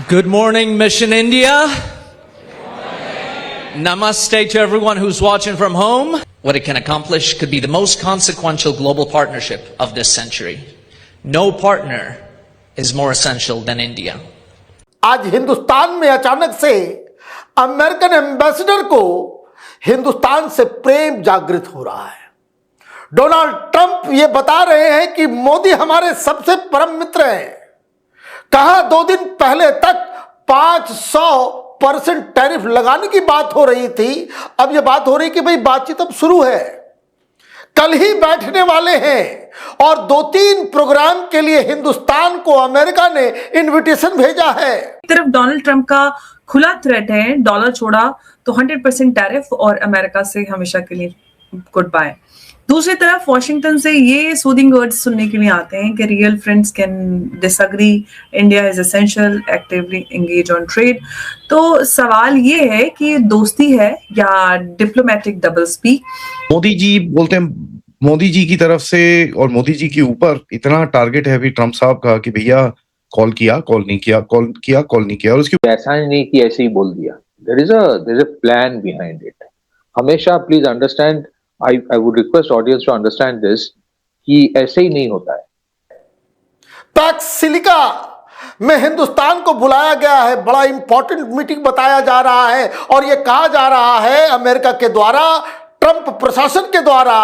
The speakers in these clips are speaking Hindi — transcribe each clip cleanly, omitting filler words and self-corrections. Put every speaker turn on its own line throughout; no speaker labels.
Good morning, Mission India. Namaste to everyone who's watching from home. What it can accomplish could be the most consequential global partnership of this century. No partner is more essential than India.
आज हिंदुस्तान में अचानक से अमेरिकन एम्बेसडर को हिंदुस्तान से प्रेम जागृत हो रहा है। डोनाल्ड ट्रंप ये बता रहे हैं कि मोदी हमारे सबसे परम मित्र हैं। कहा 2 दिन पहले तक 500% टैरिफ लगाने की बात हो रही थी, अब यह बात हो रही कि भाई बातचीत अब शुरू है, कल ही बैठने वाले हैं और 2-3 प्रोग्राम के लिए हिंदुस्तान को अमेरिका ने इनविटेशन भेजा है।
एक तरफ डोनाल्ड ट्रंप का खुला थ्रेट है, डॉलर छोड़ा तो 100% टैरिफ और अमेरिका से हमेशा के लिए गुड बाय। दूसरी तरफ वॉशिंगटन से ये सूदिंग वर्ड्स सुनने के लिए आते हैं कि real friends can disagree, India is essential, actively engage on trade. तो सवाल ये है कि दोस्ती है या diplomatic double speak.
Modi ji बोलते हैं, मोदी जी की तरफ से और मोदी जी के ऊपर इतना टारगेट है भी ट्रंप साहब का कि भैया कॉल किया, कॉल नहीं किया, कॉल किया, कॉल नहीं किया। और उसकी
ऐसा नहीं कि ऐसे ही बोल दिया, there is a plan behind it. हमेशा please understand, I would request audience to understand this कि ऐसे ही नहीं होता है।
पैक्स सिलिका में हिंदुस्तान को बुलाया गया है, बड़ा इंपॉर्टेंट मीटिंग बताया जा रहा है और यह कहा जा रहा है अमेरिका के द्वारा, ट्रंप प्रशासन के द्वारा,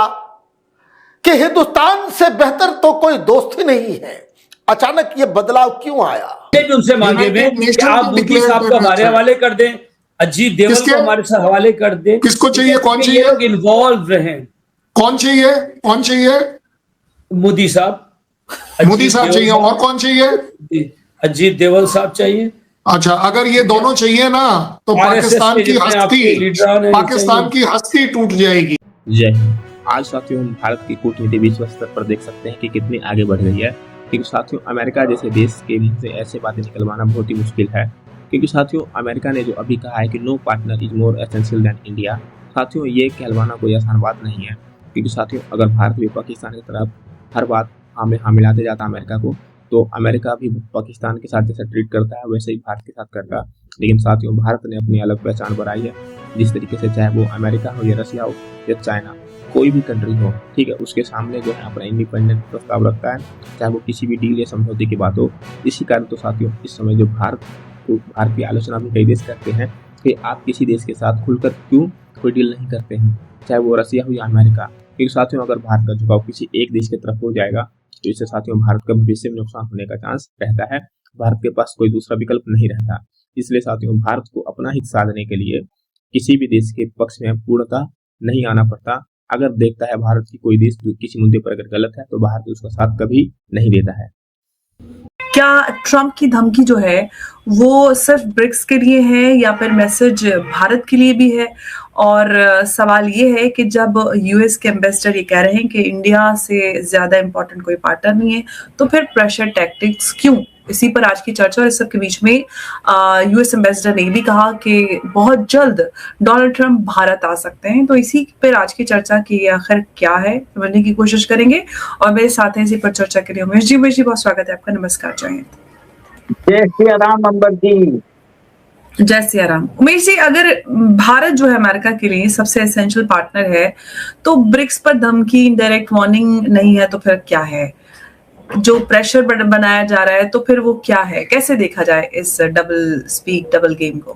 कि हिंदुस्तान से बेहतर तो कोई दोस्त ही नहीं है। अचानक ये बदलाव क्यों आया?
उनसे मांगे में कि आप मोदी साहब को हमारे हवाले कर दें, अजीत देवल को हमारे साथ हवाले कर दें।
किसको चाहिए? कौन चाहिए?
लोग इन्वॉल्व रहे।
कौन चाहिए? कौन चाहिए?
मोदी साहब,
मोदी साहब चाहिए। और कौन चाहिए?
अजीत देवल साहब चाहिए।
अच्छा, अगर ये दोनों चाहिए ना तो पाकिस्तान की हस्ती टूट जाएगी।
जय हिंद। आज साथियों हम भारत की कूटनीति विश्व स्तर पर देख सकते हैं कि कितनी आगे बढ़ रही है। क्योंकि साथियों अमेरिका जैसे देश के मुंह से ऐसे बातें निकलवाना बहुत ही मुश्किल है। क्योंकि साथियों अमेरिका ने जो अभी कहा है कि no partner is more essential than India, साथियों ये कहलवाना कोई आसान बात नहीं है। क्योंकि साथियों अगर भारत भी पाकिस्तान की तरफ हर बात हाँ में हाँ मिलाते जाता अमेरिका को, तो अमेरिका भी पाकिस्तान के साथ जैसा ट्रीट करता है वैसे ही भारत के साथ करता। लेकिन साथियों भारत ने अपनी अलग पहचान बनाई है, जिस तरीके से चाहे वो अमेरिका हो या रसिया हो या चाइना, कोई भी कंट्री हो, ठीक है, उसके सामने जो है अपना इंडिपेंडेंट प्रस्ताव रखता है, चाहे वो किसी भी डील या समझौते की बात हो। इसी कारण तो साथियों इस समय जो भारत की आलोचना भी कई देश करते हैं कि आप किसी देश के साथ खुलकर क्यों कोई डील नहीं करते हैं, चाहे वो रसिया हो या अमेरिका। क्योंकि साथियों अगर भारत का झुकाव किसी एक देश की तरफ हो जाएगा तो इससे साथियों भारत का भविष्य में नुकसान होने का चांस रहता है। भारत के पास कोई दूसरा विकल्प नहीं रहता। इसलिए साथियों भारत को अपना हित साधने के लिए किसी भी देश के पक्ष में पूर्णतः नहीं आना पड़ता। अगर देखता है भारत की कोई देश किसी मुद्दे पर अगर गलत है तो भारत उसका साथ कभी नहीं देता है।
क्या ट्रंप की धमकी जो है वो सिर्फ ब्रिक्स के लिए है या फिर मैसेज भारत के लिए भी है? और सवाल ये है कि जब यूएस के एम्बेसडर ये कह रहे हैं कि इंडिया से ज्यादा इंपॉर्टेंट कोई पार्टनर नहीं है, तो फिर प्रेशर टैक्टिक्स क्यों? इसी पर आज की चर्चा। और इस सब के बीच में यूएस एम्बेसडर ने भी कहा कि बहुत जल्द डोनाल्ड ट्रंप भारत आ सकते हैं। तो इसी पर आज की चर्चा की आखिर क्या है समझने की कोशिश करेंगे और मेरे साथ हैं इसी पर चर्चा के लिए उमेश जी। उमेश जी बहुत स्वागत है आपका, नमस्कार।
जय सिया राम अंबर जी।
जय सिया राम। उमेश जी, अगर भारत जो है अमेरिका के लिए सबसे एसेंशियल पार्टनर है तो ब्रिक्स पर धमकी, डायरेक्ट वार्निंग नहीं है तो फिर क्या है? जो प्रेशर बनाया जा रहा है तो फिर वो क्या है? कैसे देखा जाए इस डबल स्पीक, डबल गेम को?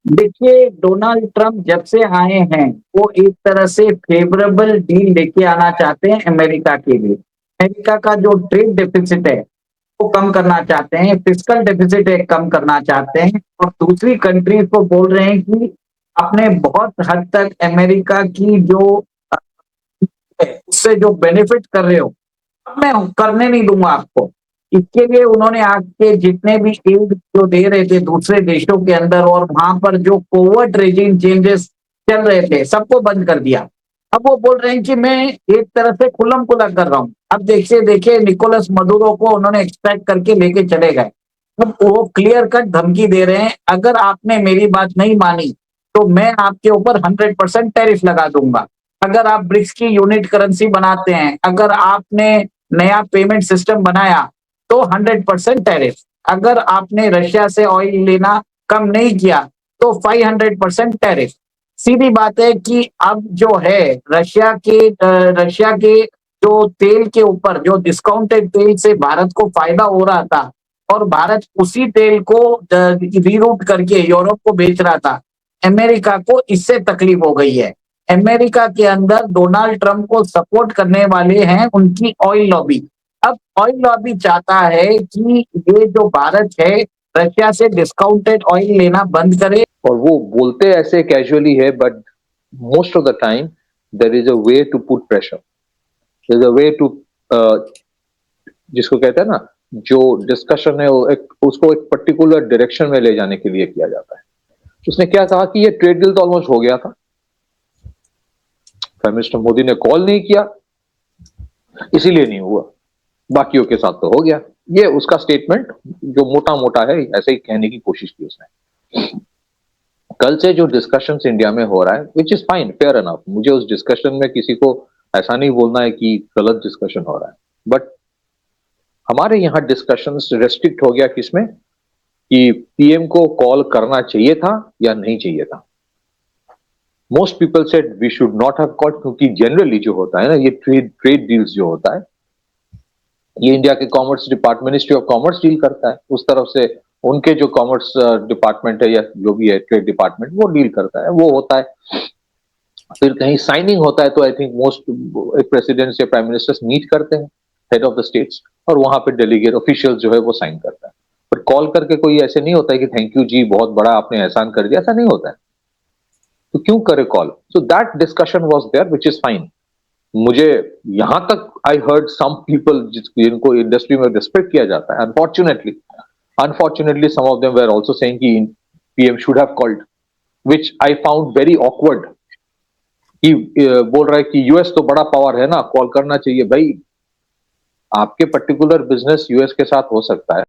देखिए, डोनाल्ड ट्रंप जब से आए हैं वो एक तरह से फेवरेबल डील लेके आना चाहते हैं अमेरिका के लिए। अमेरिका का जो ट्रेड डेफिसिट है वो कम करना चाहते हैं, फिस्कल डेफिसिट है कम करना चाहते हैं, और दूसरी कंट्रीज को बोल रहे हैं कि आपने बहुत हद तक अमेरिका की जो उससे जो बेनिफिट कर रहे हो मैं करने नहीं दूंगा आपको। इसके लिए उन्होंने आपके जितने भी एड जो दे रहे थे दूसरे देशों के अंदर और वहां पर जो कोवर्ट रेजिम चेंजेस चल रहे थे सबको बंद कर दिया। अब वो बोल रहे हैं कि मैं एक तरह से खुल्लम खुला कर रहा हूँ। अब देखिए निकोलस मदुरो को उन्होंने एक्सट्रैक्ट करके लेके चले गए। अब वो क्लियर कट धमकी दे रहे हैं, अगर आपने मेरी बात नहीं मानी तो मैं आपके ऊपर 100% टैरिफ लगा दूंगा। अगर आप ब्रिक्स की यूनिट करेंसी बनाते हैं, अगर आपने नया पेमेंट सिस्टम बनाया तो 100% टैरिफ। अगर आपने रशिया से ऑयल लेना कम नहीं किया तो 500% टैरिफ। सीधी बात है कि अब जो है रशिया के जो तेल के ऊपर जो डिस्काउंटेड तेल से भारत को फायदा हो रहा था और भारत उसी तेल को रीरूट करके यूरोप को बेच रहा था, अमेरिका को इससे तकलीफ हो गई है। अमेरिका के अंदर डोनाल्ड ट्रंप को सपोर्ट करने वाले हैं उनकी ऑयल लॉबी। अब ऑयल लॉबी चाहता है कि ये जो भारत है रशिया से डिस्काउंटेड ऑयल लेना बंद करे।
और वो बोलते ऐसे कैजुअली है, but most of the time there is a way to put pressure, there is a way to, जिसको कहते हैं ना, जो डिस्कशन है उसको एक पर्टिकुलर डायरेक्शन में ले जाने के लिए किया जाता है। उसने क्या कहा कि ये ट्रेड डील तो ऑलमोस्ट हो गया था, प्राइम मिनिस्टर मोदी ने कॉल नहीं किया इसीलिए नहीं हुआ, बाकियों के साथ तो हो गया। ये उसका स्टेटमेंट जो मोटा मोटा है ऐसे ही कहने की कोशिश की उसने। कल से जो डिस्कशंस इंडिया में हो रहा है, which is fine, fair enough, मुझे उस डिस्कशन में किसी को ऐसा नहीं बोलना है कि गलत डिस्कशन हो रहा है, बट हमारे यहाँ डिस्कशंस रेस्ट्रिक्ट हो गया किसमें, कि पीएम को कॉल करना चाहिए था या नहीं चाहिए था। Most people said we should not have called, क्योंकि जनरली जो होता है ना, ये ट्रेड डील्स जो होता है ये इंडिया के commerce department, ministry of commerce deal करता है, उस तरफ से उनके जो कॉमर्स डिपार्टमेंट है या जो भी है ट्रेड डिपार्टमेंट वो डील करता है, वो होता है। फिर कहीं साइनिंग होता है तो आई थिंक मोस्ट प्रेसिडेंट्स या प्राइम मिनिस्टर्स मीट करते हैं हेड ऑफ द स्टेट्स, और वहां पे डेलीगेट ऑफिशियल जो है वो साइन करता है। पर कॉल करके कोई ऐसे नहीं होता है कि थैंक यू जी बहुत बड़ा आपने एहसान कर दिया, ऐसा नहीं होता है। तो क्यों करे call? So that discussion was there which is fine. मुझे यहां तक आई हर्ड सम पीपल जिनको इंडस्ट्री में रिस्पेक्ट किया जाता है, unfortunately some of them were also saying कि PM should have called, which I found very awkward. कि बोल रहा है कि यूएस तो बड़ा पावर है ना, कॉल करना चाहिए। भाई आपके पर्टिकुलर बिजनेस यूएस के साथ हो सकता है।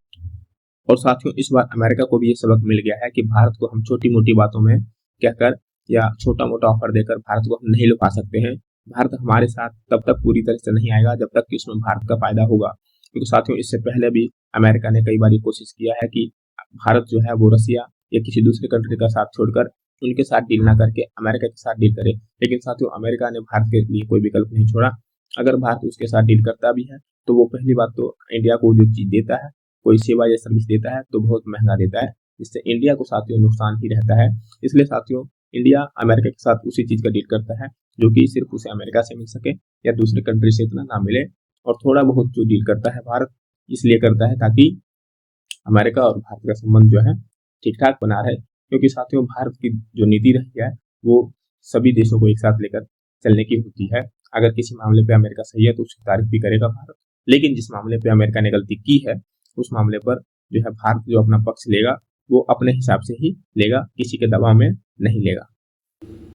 और साथियों इस बार अमेरिका को भी ये सबक मिल गया है कि भारत को हम छोटी मोटी बातों में कहकर या छोटा मोटा ऑफर देकर भारत को हम नहीं लुका सकते हैं। भारत हमारे साथ तब तक पूरी तरह से नहीं आएगा जब तक कि उसमें भारत का फायदा होगा। क्योंकि साथियों इससे पहले भी अमेरिका ने कई बार कोशिश किया है कि भारत जो है वो रसिया या किसी दूसरे कंट्री का साथ छोड़कर उनके साथ डील ना करके अमेरिका के साथ डील करे। लेकिन साथियों अमेरिका ने भारत के लिए कोई विकल्प नहीं छोड़ा। अगर भारत उसके साथ डील करता भी है तो वो पहली बात तो इंडिया को जो चीज देता है, कोई सेवा या सर्विस देता है तो बहुत महंगा देता है, जिससे इंडिया को साथियों नुकसान ही रहता है। इसलिए साथियों इंडिया अमेरिका के साथ उसी चीज का डील करता है जो कि सिर्फ उसे अमेरिका से मिल सके या दूसरे कंट्री से इतना ना मिले। और थोड़ा बहुत जो डील करता है भारत इसलिए करता है ताकि अमेरिका और भारत का संबंध जो है ठीक ठाक बना रहे। क्योंकि साथियों भारत की जो नीति रही है वो सभी देशों को एक साथ लेकर चलने की होती है। अगर किसी मामले पे अमेरिका सही है तो उसकी तारीफ भी करेगा भारत, लेकिन जिस मामले पे अमेरिका ने गलती की है उस मामले पर जो है भारत जो अपना पक्ष लेगा वो अपने हिसाब से ही लेगा, किसी के दबाव में नहीं लेगा।